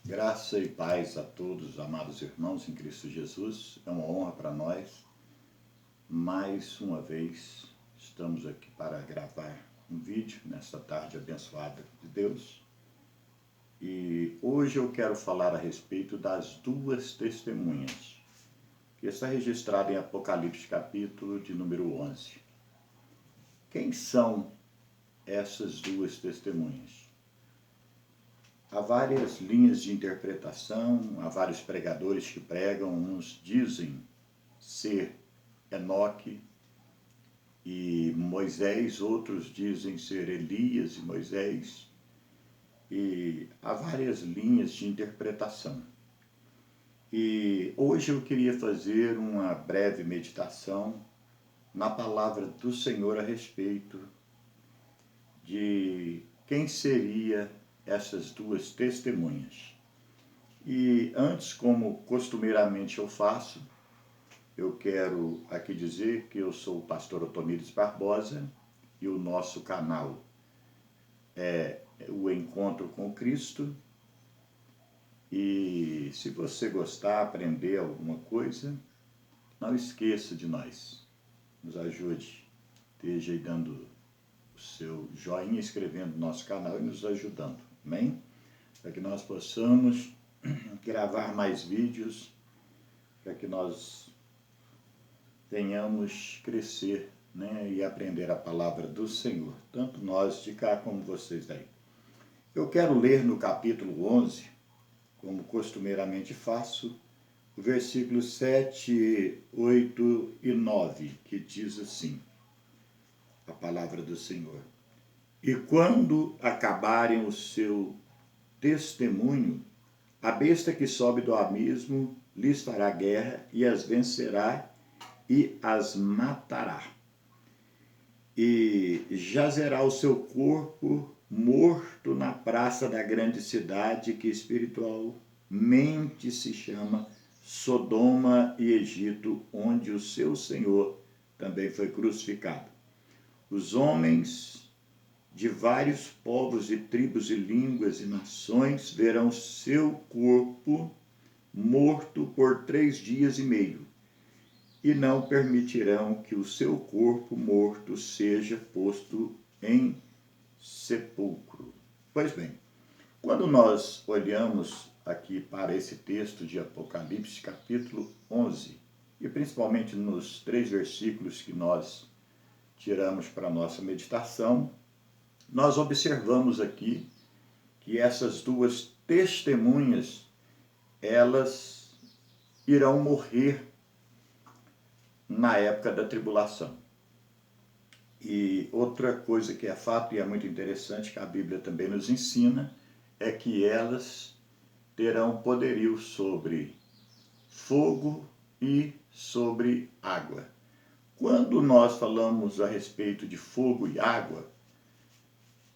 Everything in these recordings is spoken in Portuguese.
Graça e paz a todos, amados irmãos em Cristo Jesus. É uma honra para nós. Mais uma vez, estamos aqui para gravar um vídeo nesta tarde abençoada de Deus. E hoje eu quero falar a respeito das duas testemunhas, que está registrado em Apocalipse capítulo de número 11. Quem são essas duas testemunhas? Há várias linhas de interpretação, há vários pregadores que pregam, uns dizem ser Enoque e Moisés, outros dizem ser Elias e Moisés, e há várias linhas de interpretação. E hoje eu queria fazer uma breve meditação na palavra do Senhor a respeito de quem seria essas duas testemunhas. E antes, como costumeiramente eu faço, eu quero aqui dizer que eu sou o pastor Otomíris Barbosa e o nosso canal é o Encontro com Cristo. E se você gostar, aprender alguma coisa, não esqueça de nós. Nos ajude, esteja aí dando o seu joinha, inscrevendo no nosso canal e nos ajudando. Amém? Para que nós possamos gravar mais vídeos, para que nós venhamos crescer, né, e aprender a palavra do Senhor, tanto nós de cá como vocês daí. Eu quero ler no capítulo 11, como costumeiramente faço, o versículo 7, 8 e 9, que diz assim, a palavra do Senhor. E quando acabarem o seu testemunho, a besta que sobe do abismo lhes fará guerra e as vencerá e as matará. E jazerá o seu corpo morto na praça da grande cidade que espiritualmente se chama Sodoma e Egito, onde o seu Senhor também foi crucificado. Os homens de vários povos e tribos e línguas e nações verão seu corpo morto por 3 dias e meio, e não permitirão que o seu corpo morto seja posto em sepulcro. Pois bem, quando nós olhamos aqui para esse texto de Apocalipse, capítulo 11, e principalmente nos 3 versículos que nós tiramos para a nossa meditação, nós observamos aqui que essas duas testemunhas, elas irão morrer na época da tribulação. E outra coisa que é fato e é muito interessante, que a Bíblia também nos ensina, é que elas terão poderio sobre fogo e sobre água. Quando nós falamos a respeito de fogo e água,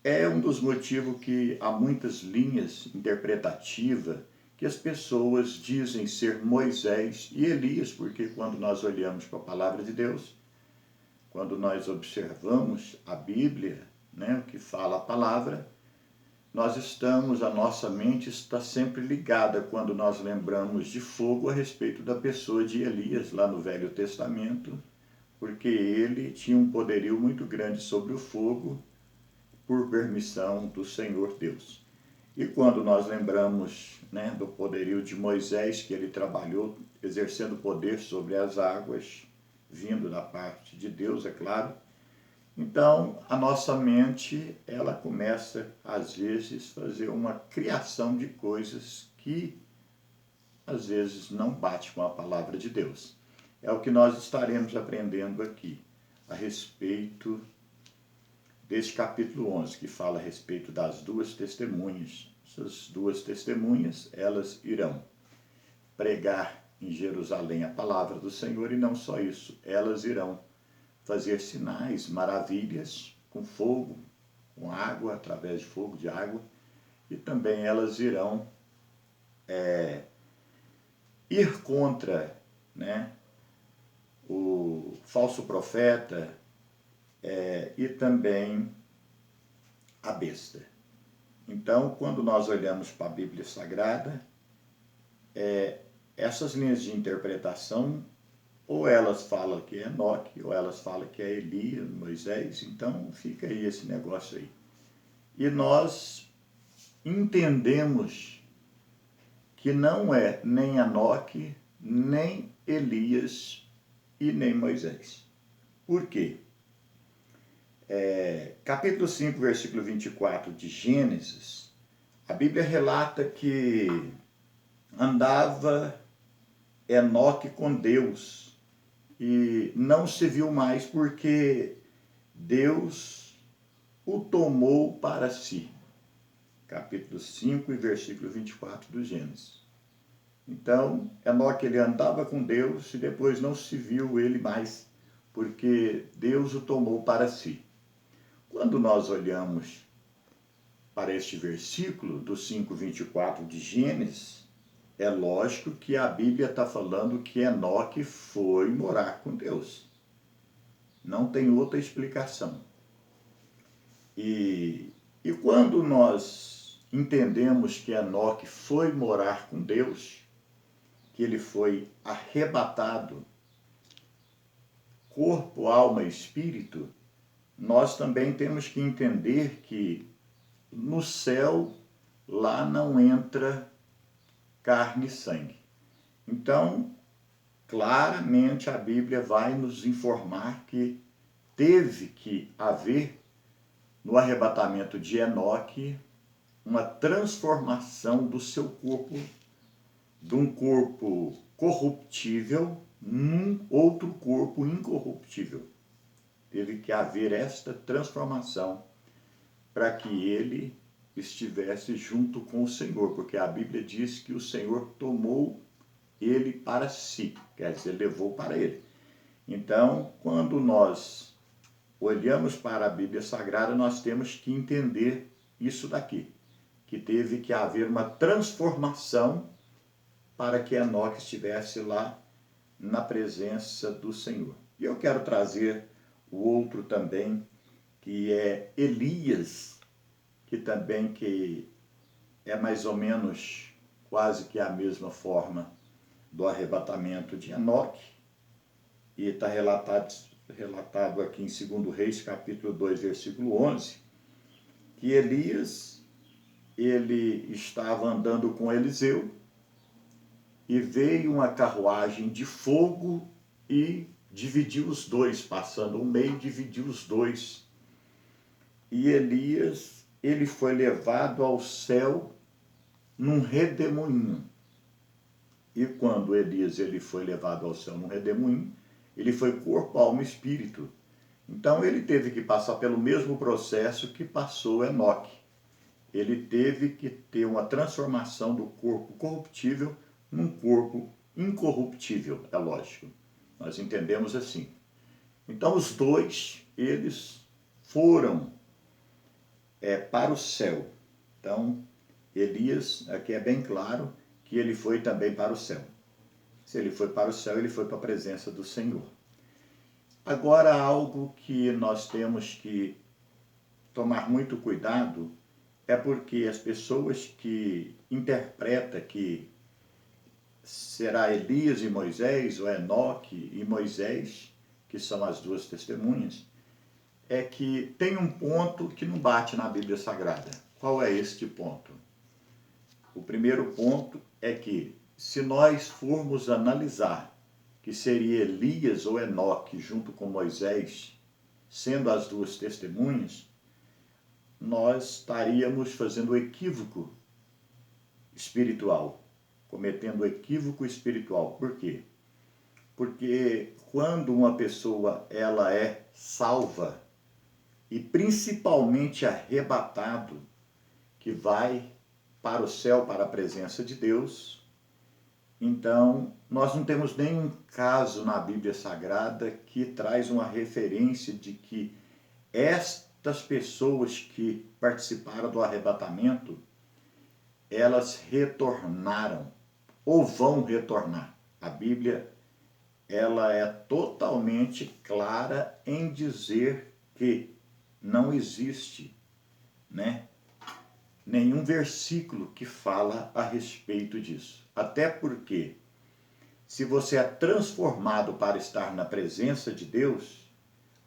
é um dos motivos que há muitas linhas interpretativas que as pessoas dizem ser Moisés e Elias, porque quando nós olhamos para a palavra de Deus, quando nós observamos a Bíblia, né, o que fala a palavra, a nossa mente está sempre ligada quando nós lembramos de fogo a respeito da pessoa de Elias, lá no Velho Testamento, porque ele tinha um poderio muito grande sobre o fogo, por permissão do Senhor Deus. E quando nós lembramos, né, do poderio de Moisés, que ele trabalhou exercendo poder sobre as águas, vindo da parte de Deus, é claro, então a nossa mente, ela começa às vezes a fazer uma criação de coisas que às vezes não bate com a palavra de Deus. É o que nós estaremos aprendendo aqui a respeito deste capítulo 11, que fala a respeito das duas testemunhas. Essas duas testemunhas, elas irão pregar em Jerusalém a palavra do Senhor, e não só isso, elas irão fazer sinais, maravilhas, com fogo, com água, através de fogo, de água, e também elas irão ir contra, né, o falso profeta, e também a besta. Então, quando nós olhamos para a Bíblia Sagrada, essas linhas de interpretação, ou elas falam que é Enoque, ou elas falam que é Elias, Moisés, então fica aí esse negócio aí. E nós entendemos que não é nem Enoque, nem Elias e nem Moisés. Por quê? Capítulo 5, versículo 24 de Gênesis, a Bíblia relata que andava Enoque com Deus e não se viu mais porque Deus o tomou para si. Capítulo 5 e versículo 24 do Gênesis. Então, Enoque ele andava com Deus e depois não se viu ele mais, porque Deus o tomou para si. Quando nós olhamos para este versículo do 5:24 de Gênesis, é lógico que a Bíblia está falando que Enoque foi morar com Deus. Não tem outra explicação. E quando nós entendemos que Enoque foi morar com Deus, que ele foi arrebatado, corpo, alma e espírito, nós também temos que entender que no céu, lá não entra carne e sangue. Então, claramente a Bíblia vai nos informar que teve que haver, no arrebatamento de Enoque, uma transformação do seu corpo, de um corpo corruptível, num outro corpo incorruptível. Teve que haver esta transformação para que ele estivesse junto com o Senhor, porque a Bíblia diz que o Senhor tomou ele para si, quer dizer, levou para ele. Então, quando nós olhamos para a Bíblia Sagrada, nós temos que entender isso daqui, que teve que haver uma transformação para que Enoque estivesse lá na presença do Senhor. E eu quero trazer o outro também, que é Elias, que também que é mais ou menos quase que a mesma forma do arrebatamento de Enoque, e está relatado aqui em 2 Reis, capítulo 2, versículo 11, que Elias, ele estava andando com Eliseu, e veio uma carruagem de fogo e dividiu os dois, passando o meio, dividiu os dois. E Elias, ele foi levado ao céu num redemoinho. E quando Elias ele foi levado ao céu num redemoinho, ele foi corpo, alma e espírito. Então ele teve que passar pelo mesmo processo que passou Enoque. Ele teve que ter uma transformação do corpo corruptível num corpo incorruptível, é lógico. Nós entendemos assim. Então os dois, eles foram para o céu. Então, Elias, aqui é bem claro que ele foi também para o céu. Se ele foi para o céu, ele foi para a presença do Senhor. Agora, algo que nós temos que tomar muito cuidado é porque as pessoas que interpretam que será Elias e Moisés, ou Enoque e Moisés, que são as duas testemunhas, é que tem um ponto que não bate na Bíblia Sagrada. Qual é este ponto? O primeiro ponto é que, se nós formos analisar que seria Elias ou Enoque junto com Moisés, sendo as duas testemunhas, nós estaríamos fazendo equívoco espiritual, cometendo equívoco espiritual. Por quê? Porque quando uma pessoa ela é salva e principalmente arrebatado, que vai para o céu, para a presença de Deus, então nós não temos nenhum caso na Bíblia Sagrada que traz uma referência de que estas pessoas que participaram do arrebatamento, elas retornaram ou vão retornar. A Bíblia, ela é totalmente clara em dizer que não existe, nenhum versículo que fala a respeito disso. Até porque, se você é transformado para estar na presença de Deus,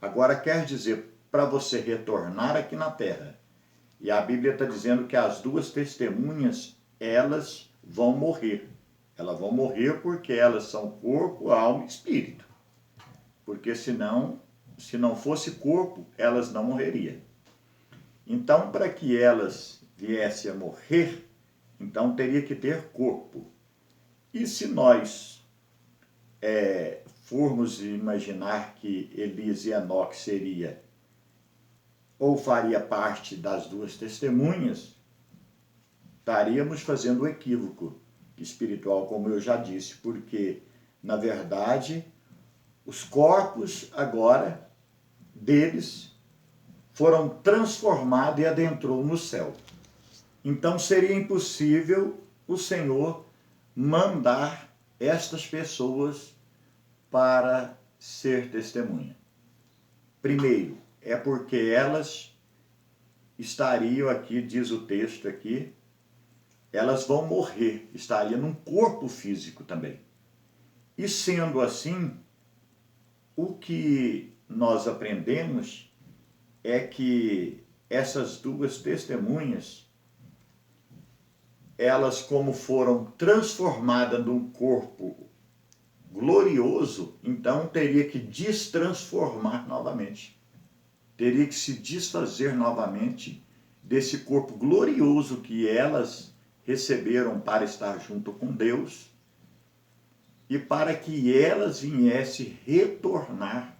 agora quer dizer para você retornar aqui na terra. E a Bíblia está dizendo que as duas testemunhas, elas vão morrer. Elas vão morrer porque elas são corpo, alma e espírito. Porque senão, se não fosse corpo, elas não morreriam. Então, para que elas viessem a morrer, então teria que ter corpo. E se nós formos imaginar que Elias e Enoque seria ou faria parte das duas testemunhas, estaríamos fazendo um equívoco espiritual, como eu já disse, porque, na verdade, os corpos agora deles foram transformados e adentrou no céu. Então seria impossível o Senhor mandar estas pessoas para ser testemunha. Primeiro, é porque elas estariam aqui, diz o texto aqui, elas vão morrer, estariam num corpo físico também. E sendo assim, o que nós aprendemos é que essas duas testemunhas, elas como foram transformadas num corpo glorioso, então teria que destransformar novamente. Teria que se desfazer novamente desse corpo glorioso que elas receberam para estar junto com Deus e para que elas viessem retornar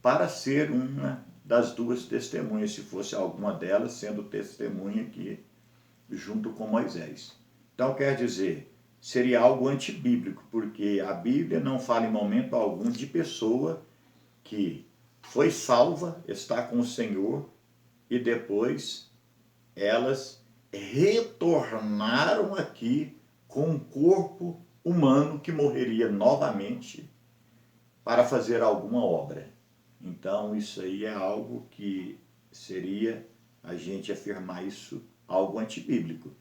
para ser uma das duas testemunhas, se fosse alguma delas sendo testemunha aqui junto com Moisés. Então quer dizer, seria algo antibíblico, porque a Bíblia não fala em momento algum de pessoa que foi salva, está com o Senhor, e depois elas retornaram aqui com um corpo humano que morreria novamente para fazer alguma obra. Então isso aí é algo que seria a gente afirmar isso algo antibíblico.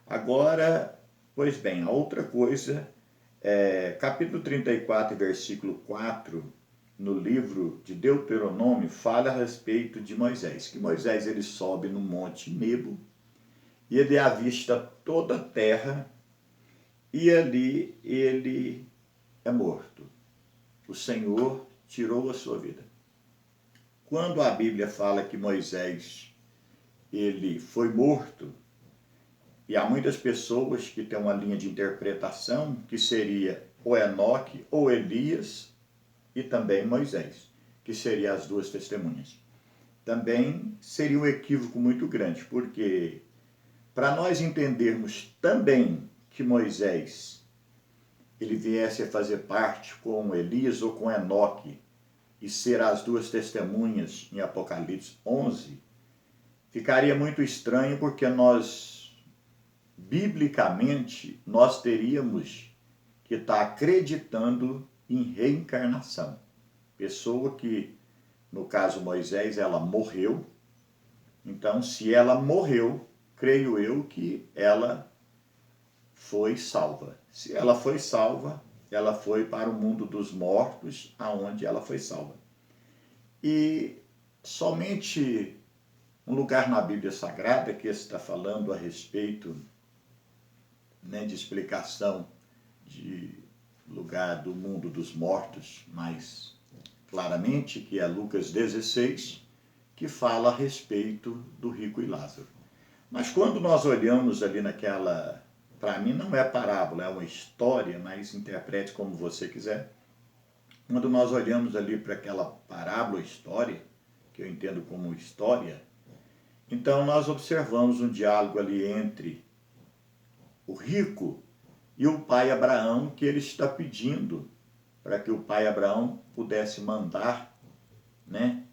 Agora, pois bem, a outra coisa, capítulo 34, versículo 4, no livro de Deuteronômio, fala a respeito de Moisés, que Moisés ele sobe no monte Nebo e ele avista toda a terra e ali ele é morto. O Senhor tirou a sua vida. Quando a Bíblia fala que Moisés ele foi morto, e há muitas pessoas que têm uma linha de interpretação que seria ou Enoque ou Elias e também Moisés, que seriam as duas testemunhas. Também seria um equívoco muito grande, porque para nós entendermos também que Moisés ele viesse a fazer parte com Elias ou com Enoque e ser as duas testemunhas em Apocalipse 11, ficaria muito estranho, porque biblicamente, nós teríamos que estar acreditando em reencarnação. Pessoa que, no caso Moisés, ela morreu. Então, se ela morreu, creio eu que ela foi salva. Se ela foi salva, ela foi para o mundo dos mortos, aonde ela foi salva. E somente um lugar na Bíblia Sagrada que está falando a respeito, né, de explicação de lugar do mundo dos mortos mais claramente, que é Lucas 16, que fala a respeito do rico e Lázaro. Mas quando nós olhamos ali naquela, para mim não é parábola, é uma história, mas interprete como você quiser. Quando nós olhamos ali para aquela parábola, história, que eu entendo como história, então nós observamos um diálogo ali entre o rico e o pai Abraão, que ele está pedindo para que o pai Abraão pudesse mandar, né,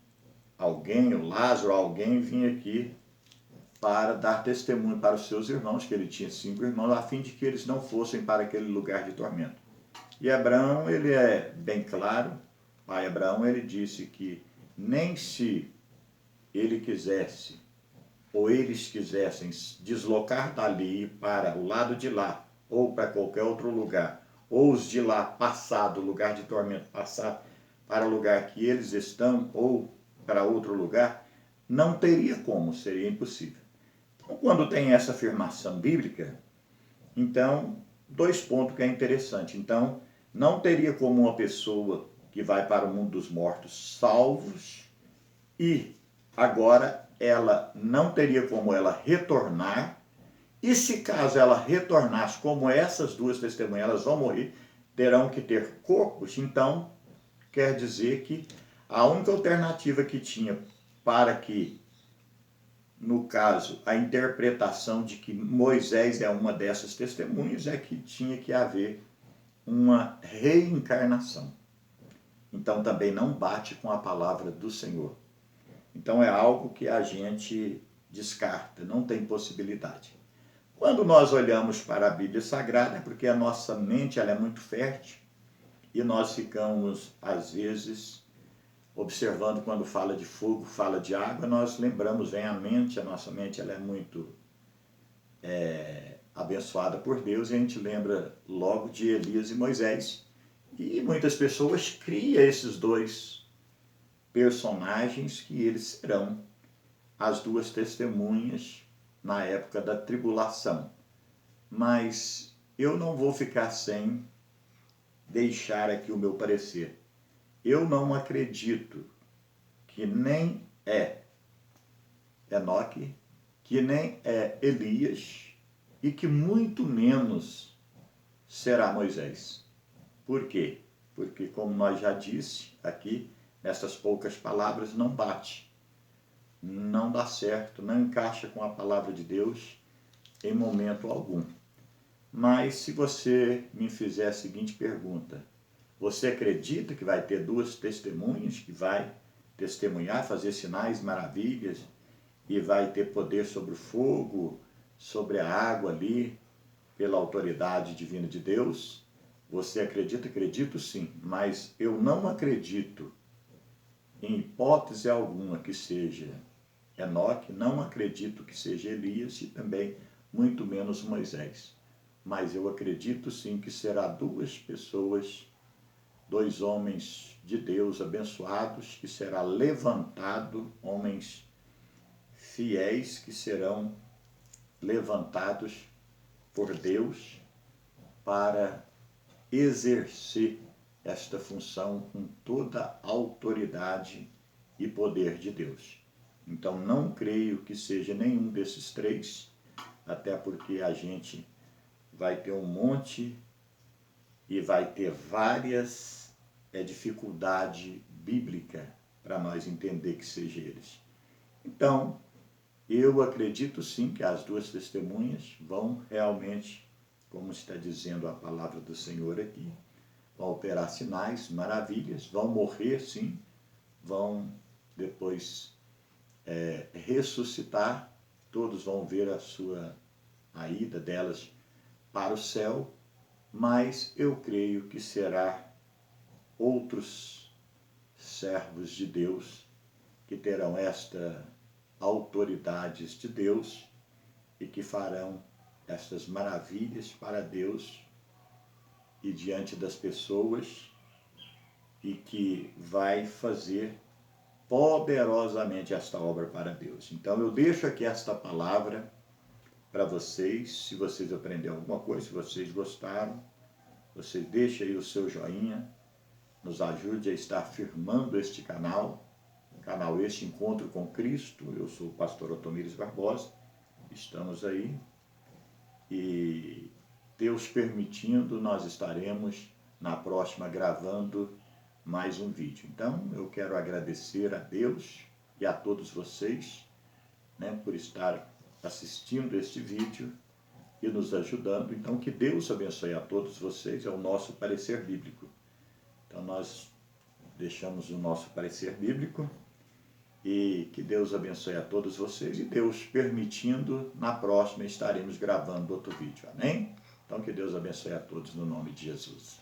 alguém, o Lázaro, alguém vir aqui para dar testemunho para os seus irmãos, que ele tinha 5 irmãos, a fim de que eles não fossem para aquele lugar de tormento. E Abraão, ele é bem claro, pai Abraão, ele disse que nem se ele quisesse ou eles quisessem deslocar dali para o lado de lá, ou para qualquer outro lugar, ou os de lá passar do lugar de tormento, passar para o lugar que eles estão, ou para outro lugar, não teria como, seria impossível. Então, quando tem essa afirmação bíblica, então, dois pontos que é interessante. Então, não teria como uma pessoa que vai para o mundo dos mortos salvos e agora ela não teria como ela retornar. E se caso ela retornasse, como essas duas testemunhas, elas vão morrer, terão que ter corpos. Então, quer dizer que a única alternativa que tinha para que, no caso, a interpretação de que Moisés é uma dessas testemunhas é que tinha que haver uma reencarnação. Então também não bate com a palavra do Senhor. Então é algo que a gente descarta, não tem possibilidade. Quando nós olhamos para a Bíblia Sagrada, é porque a nossa mente ela é muito fértil e nós ficamos, às vezes, observando quando fala de fogo, fala de água, nós lembramos, vem à mente, a nossa mente ela é muito abençoada por Deus e a gente lembra logo de Elias e Moisés. E muitas pessoas criam esses dois personagens que eles serão as duas testemunhas na época da tribulação. Mas eu não vou ficar sem deixar aqui o meu parecer. Eu não acredito que nem é Enoque, que nem é Elias e que muito menos será Moisés. Por quê? Porque, como nós já disse aqui, nessas poucas palavras, não bate, não dá certo, não encaixa com a palavra de Deus em momento algum. Mas se você me fizer a seguinte pergunta, você acredita que vai ter duas testemunhas, que vai testemunhar, fazer sinais, maravilhas, e vai ter poder sobre o fogo, sobre a água ali, pela autoridade divina de Deus? Você acredita? Acredito sim, mas eu não acredito em hipótese alguma que seja Enoque, não acredito que seja Elias e também muito menos Moisés. Mas eu acredito sim que será duas pessoas, dois homens de Deus abençoados, que será levantado, homens fiéis que serão levantados por Deus para exercer esta função com toda a autoridade e poder de Deus. Então não creio que seja nenhum desses três, até porque a gente vai ter um monte e vai ter várias dificuldades bíblicas para nós entender que seja eles. Então, eu acredito sim que as duas testemunhas vão realmente, como está dizendo a palavra do Senhor aqui, vão operar sinais, maravilhas, vão morrer sim, vão depois ressuscitar, todos vão ver a ida delas para o céu, mas eu creio que será outros servos de Deus que terão esta autoridades de Deus e que farão estas maravilhas para Deus e diante das pessoas e que vai fazer poderosamente esta obra para Deus. Então eu deixo aqui esta palavra para vocês, se vocês aprenderam alguma coisa, se vocês gostaram, vocês deixem aí o seu joinha, nos ajude a estar firmando este canal este Encontro com Cristo. Eu sou o pastor Otomires Barbosa, estamos aí e Deus permitindo, nós estaremos na próxima gravando mais um vídeo. Então eu quero agradecer a Deus e a todos vocês, por estar assistindo este vídeo e nos ajudando. Então que Deus abençoe a todos vocês, é o nosso parecer bíblico. Então nós deixamos o nosso parecer bíblico e que Deus abençoe a todos vocês e Deus permitindo, na próxima estaremos gravando outro vídeo. Amém? Então que Deus abençoe a todos no nome de Jesus.